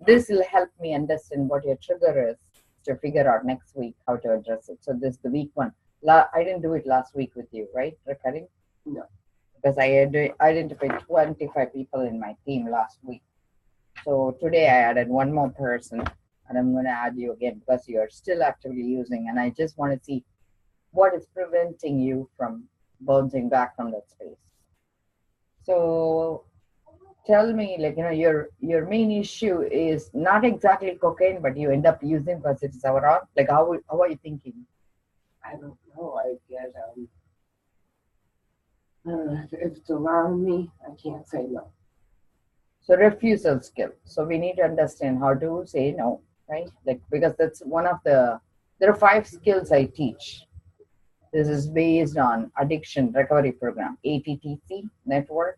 this will help me understand what your trigger is to figure out next week how to address it. So this is the week one. I didn't do it last week with you, right, recurring? No. Because I had identified 25 people in my team last week. So today I added one more person, and I'm going to add you again because you're still actively using, and I just want to see what is preventing you from bouncing back from that space. So tell me, like, your main issue is not exactly cocaine, but you end up using because it's around. Like, how are you thinking? I don't know. I get if it's around me, I can't say no. So refusal skill. So we need to understand how to say no, right? Like, because that's one of the, there are 5 skills I teach. This is based on addiction recovery program, ATTC network.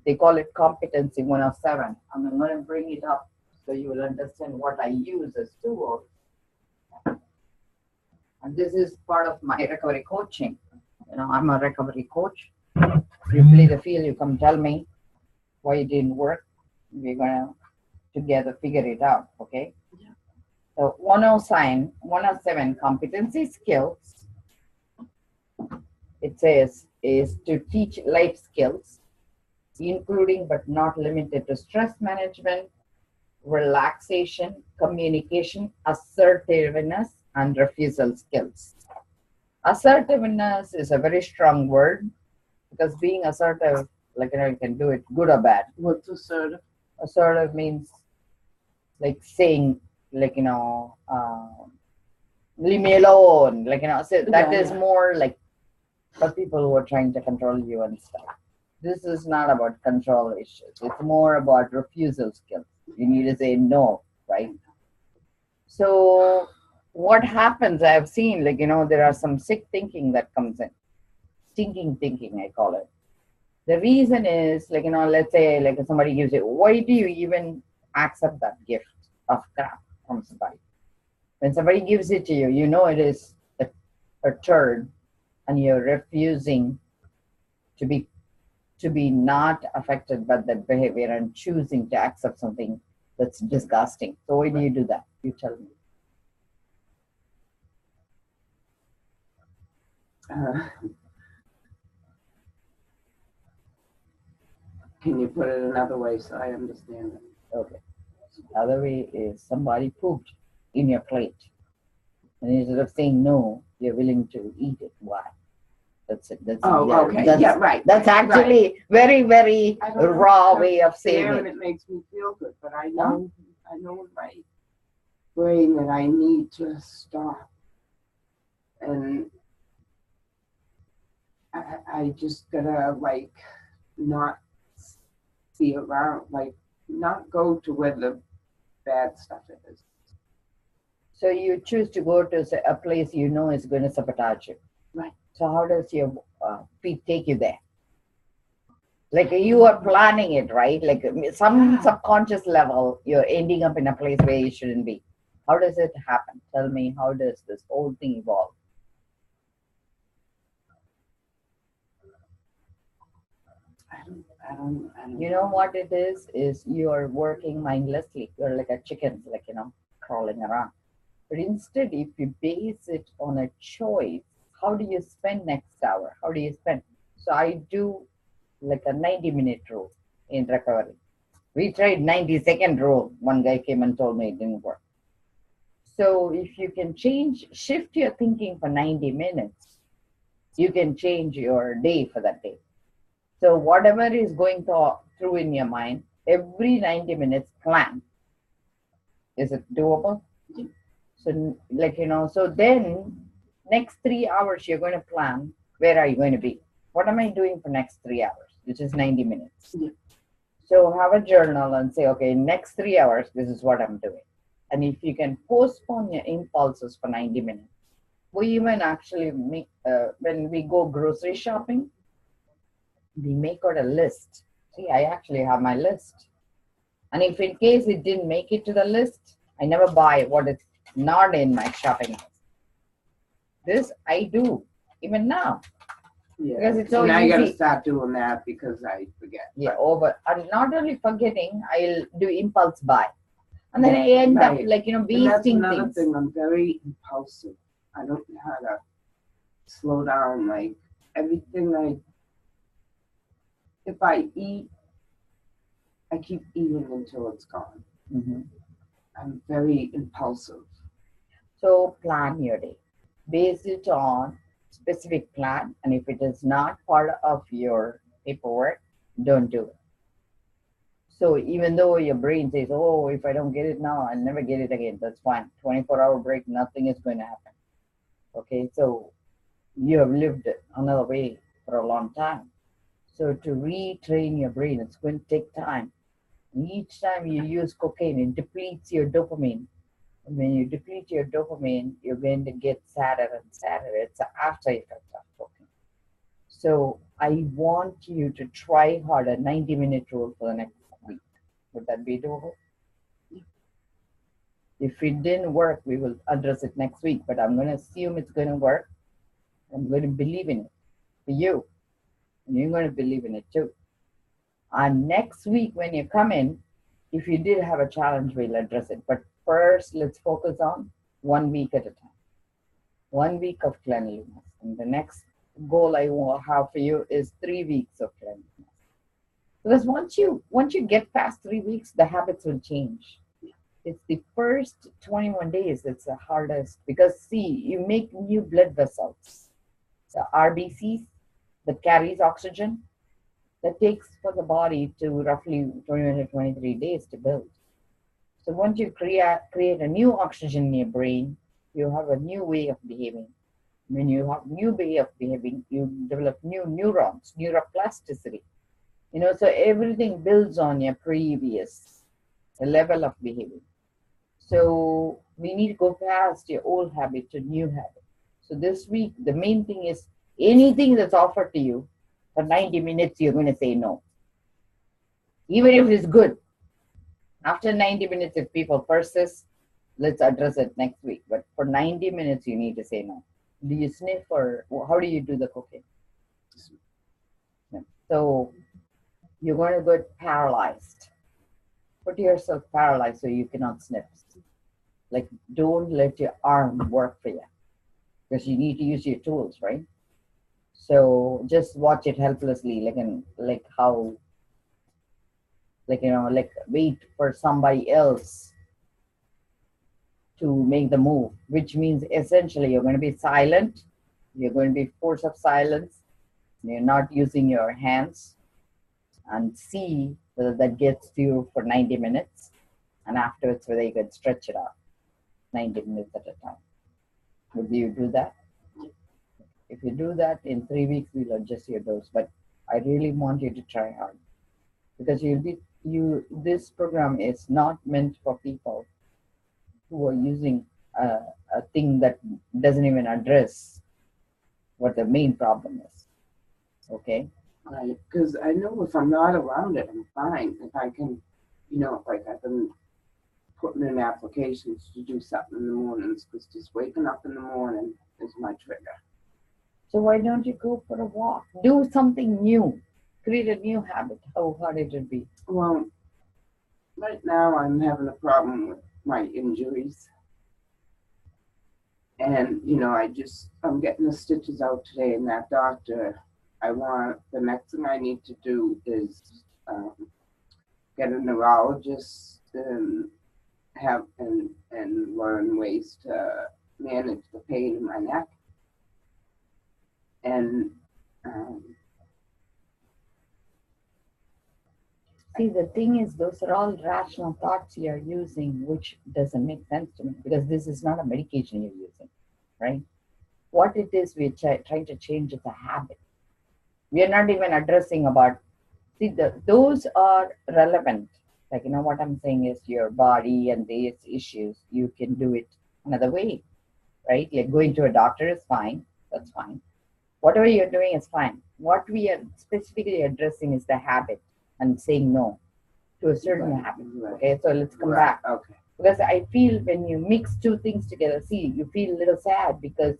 They call it competency 107. I'm going to bring it up so you will understand what I use as tools. And this is part of my recovery coaching. I'm a recovery coach. You play the field, you come tell me why it didn't work. We're going to together figure it out, okay? Yeah. So 107 competency skills, it says, is to teach life skills, including but not limited to stress management, relaxation, communication, assertiveness, and refusal skills. Assertiveness is a very strong word because being assertive, like, you can do it good or bad. What's assertive? Assertive means like saying, like, leave me alone. Like, so that is more like for people who are trying to control you and stuff. This is not about control issues. It's more about refusal skills. You need to say no, right? So what happens, I've seen, like, there are some sick thinking that comes in. Stinking thinking, I call it. The reason is, like, let's say, like, if somebody gives you, why do you even accept that gift of crap from somebody? When somebody gives it to you, it is a turd, and you're refusing to be not affected by that behavior and choosing to accept something that's disgusting. So why do you do that? You tell me. Can you put it another way so I understand it? Okay. The other way is somebody pooped in your plate. And instead of saying no, you're willing to eat it. Why? That's it. Okay. Yeah, right. That's actually very, very raw way of saying it. And it makes me feel good, but I know in my brain that I need to stop. And I just gotta, like, not be around, like, not go to where the bad stuff is. So you choose to go to a place is going to sabotage you. Right. So how does your feet take you there? Like, you are planning it, right? Like, some subconscious level, you're ending up in a place where you shouldn't be. How does it happen? Tell me, how does this whole thing evolve? I don't You know what it is you're working mindlessly. You're like a chicken, like, crawling around. But instead, if you base it on a choice, how do you spend next hour? How do you spend? So I do like a 90-minute rule in recovery. We tried 90-second rule. One guy came and told me it didn't work. So if you can shift your thinking for 90 minutes, you can change your day for that day. So whatever is going through in your mind, every 90 minutes plan. Is it doable? So, like, so then next 3 hours, you're going to plan, where are you going to be? What am I doing for next 3 hours, which is 90 minutes? Yeah. So have a journal and say, okay, next 3 hours, this is what I'm doing. And if you can postpone your impulses for 90 minutes, we even actually make, when we go grocery shopping, we make out a list. See, I actually have my list. And if in case it didn't make it to the list, I never buy what is not in my shopping list. This I do, even now. Yeah. Because it's so and I easy. gotta start doing that because I forget. Yeah, but I'm not only forgetting, I'll do impulse buy. And then I end up right. like, And that's wasting another things. thing. I'm very impulsive. I don't know how to slow down. Like everything if I eat, I keep eating until it's gone. Hmm. I'm very impulsive. So plan your day. Base it on specific plan. And if it is not part of your paperwork, don't do it. So even though your brain says, oh, if I don't get it now, I'll never get it again, that's fine. 24-hour break, nothing is going to happen. Okay, so you have lived another way for a long time. So to retrain your brain, it's going to take time. And each time you use cocaine, it depletes your dopamine. And when you deplete your dopamine, you're going to get sadder and sadder. It's an after effect of cocaine. So I want you to try hard a 90-minute rule for the next week. Would that be doable? If it didn't work, we will address it next week. But I'm going to assume it's going to work. I'm going to believe in it for you. And you're going to believe in it too. And next week, when you come in, if you did have a challenge, we'll address it. But first, let's focus on 1 week at a time. 1 week of cleanliness. And the next goal I will have for you is 3 weeks of cleanliness. Because once you get past 3 weeks, the habits will change. It's the first 21 days that's the hardest because see, you make new blood vessels, the RBCs that carries oxygen, that takes for the body to roughly 21 to 23 days to build. So once you create a new oxygen in your brain, you have a new way of behaving. When you have new way of behaving, you develop new neurons, neuroplasticity. So everything builds on your previous level of behavior. So we need to go past your old habit to new habit. So this week, the main thing is anything that's offered to you for 90 minutes, you're going to say no. Even if it's good. After 90 minutes, if people persist, let's address it next week. But for 90 minutes, you need to say no. Do you sniff or how do you do the cooking? So you're going to get paralyzed. Put yourself paralyzed so you cannot sniff. Like, don't let your arm work for you because you need to use your tools, right? So just watch it helplessly, like how, like wait for somebody else to make the move, which means essentially you're going to be silent. You're going to be force of silence. You're not using your hands and see whether that gets to you for 90 minutes. And afterwards, whether you can stretch it out 90 minutes at a time. Would you do that? If you do that in 3 weeks, we'll adjust your dose. But I really want you to try hard because this program is not meant for people who are using a thing that doesn't even address what the main problem is. Okay? Right. Because I know if I'm not around it, I'm fine. If I can, like I've been putting in applications to do something in the mornings because just waking up in the morning is my trigger. So why don't you go for a walk? Do something new. Create a new habit. How hard it would be? Well, right now I'm having a problem with my injuries. And, I'm getting the stitches out today, and that doctor, the next thing I need to do is get a neurologist and and learn ways to manage the pain in my neck. And See, the thing is, those are all rational thoughts you're using, which doesn't make sense to me because this is not a medication you're using, right? What it is we're trying to change is a habit. We are not even addressing about, see, those are relevant. Like, what I'm saying is your body and these issues, you can do it another way, right? Like going to a doctor is fine. That's fine. Whatever you're doing is fine. What we are specifically addressing is the habit and saying no to a certain habit. Okay, so let's come back. Okay. Because I feel when you mix two things together, see, you feel a little sad because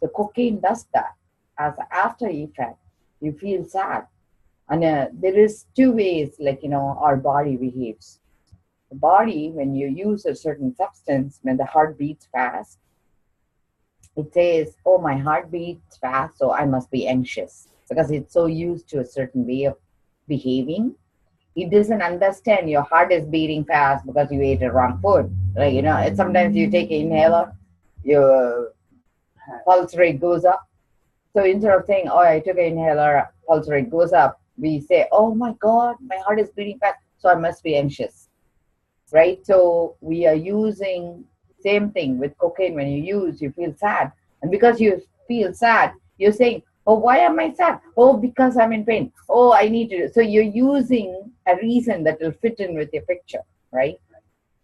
the cocaine does that. As after effect, you feel sad. And there is two ways, our body behaves. The body, when you use a certain substance, when the heart beats fast, it says, oh, my heart beats fast, so I must be anxious, because it's so used to a certain way of behaving. It doesn't understand your heart is beating fast because you ate the wrong food. Like, it's sometimes you take an inhaler, your pulse rate goes up. So instead of saying, oh, I took an inhaler, pulse rate goes up, we say, oh my God, my heart is beating fast, so I must be anxious, right? So we are using same thing with cocaine. When you use, you feel sad, and because you feel sad, you're saying, oh, why am I sad? Oh, because I'm in pain. Oh, I need to. So you're using a reason that will fit in with your picture, right?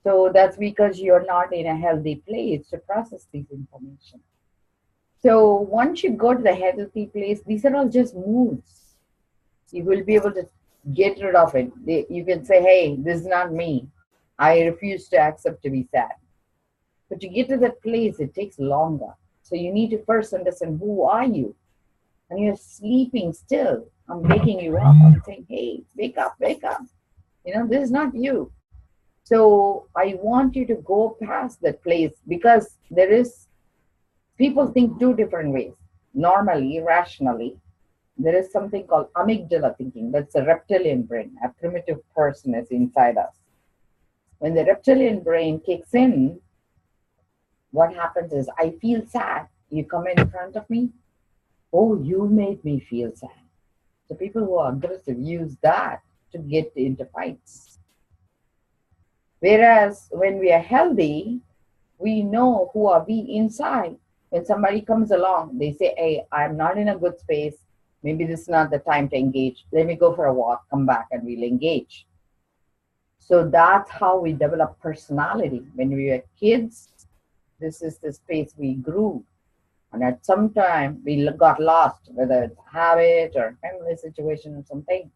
So that's because you're not in a healthy place to process these information. So once you go to the healthy place, these are all just moods. You will be able to get rid of it. You can say, hey, this is not me. I refuse to accept to be sad. But to get to that place, it takes longer. So you need to first understand, who are you? And you're sleeping still. I'm waking you up. I'm saying, hey, wake up, wake up. This is not you. So I want you to go past that place, because people think two different ways. Normally, rationally, there is something called amygdala thinking. That's a reptilian brain. A primitive person is inside us. When the reptilian brain kicks in, what happens is, I feel sad. You come in front of me. Oh, you made me feel sad. So people who are aggressive use that to get into fights. Whereas when we are healthy, we know who are we inside. When somebody comes along, they say, hey, I'm not in a good space. Maybe this is not the time to engage. Let me go for a walk, come back, and we'll engage. So that's how we develop personality. When we were kids, this is the space we grew. And at some time, we got lost, whether it's habit or family situation or something.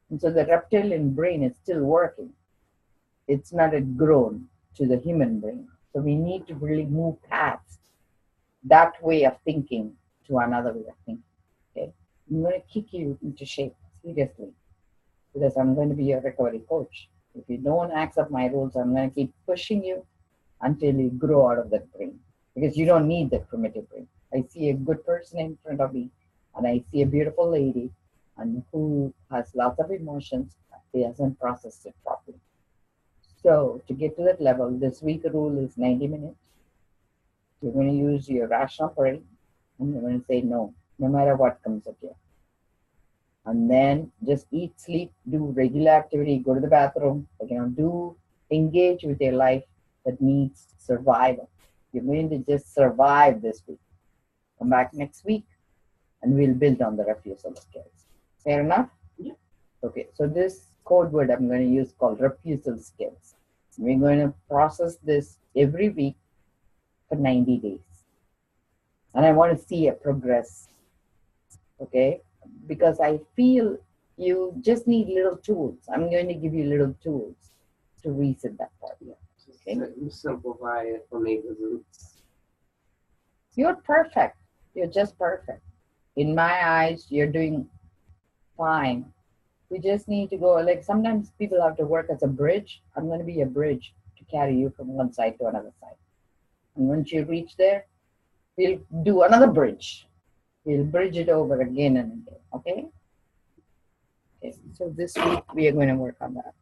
And so the reptilian brain is still working. It's not yet grown to the human brain. So we need to really move past that way of thinking to another way of thinking. Okay? I'm going to kick you into shape, seriously, because I'm going to be your recovery coach. If you don't accept my rules, I'm going to keep pushing you until you grow out of that brain, because you don't need that primitive brain. I see a good person in front of me, and I see a beautiful lady, and who has lots of emotions. He hasn't processed it properly. So to get to that level, this week rule is 90 minutes. You're going to use your rational brain, and you're going to say no, no matter what comes up here. And then just eat, sleep, do regular activity, go to the bathroom, do engage with your life that needs survival. You're going to just survive this week. Come back next week, and we'll build on the refusal skills. Fair enough? Yeah. Okay, so this code word I'm going to use called refusal skills. We're going to process this every week for 90 days. And I want to see a progress, okay? Because I feel you just need little tools. I'm going to give you little tools to reset that part. Yeah. Just Okay? simplify it for me, because You're perfect. You're just perfect. In my eyes, you're doing fine. We just need to go, like sometimes people have to work as a bridge. I'm going to be a bridge to carry you from one side to another side. And once you reach there, we'll do another bridge. We'll bridge it over again and again. Okay? Okay. So this week we are going to work on that.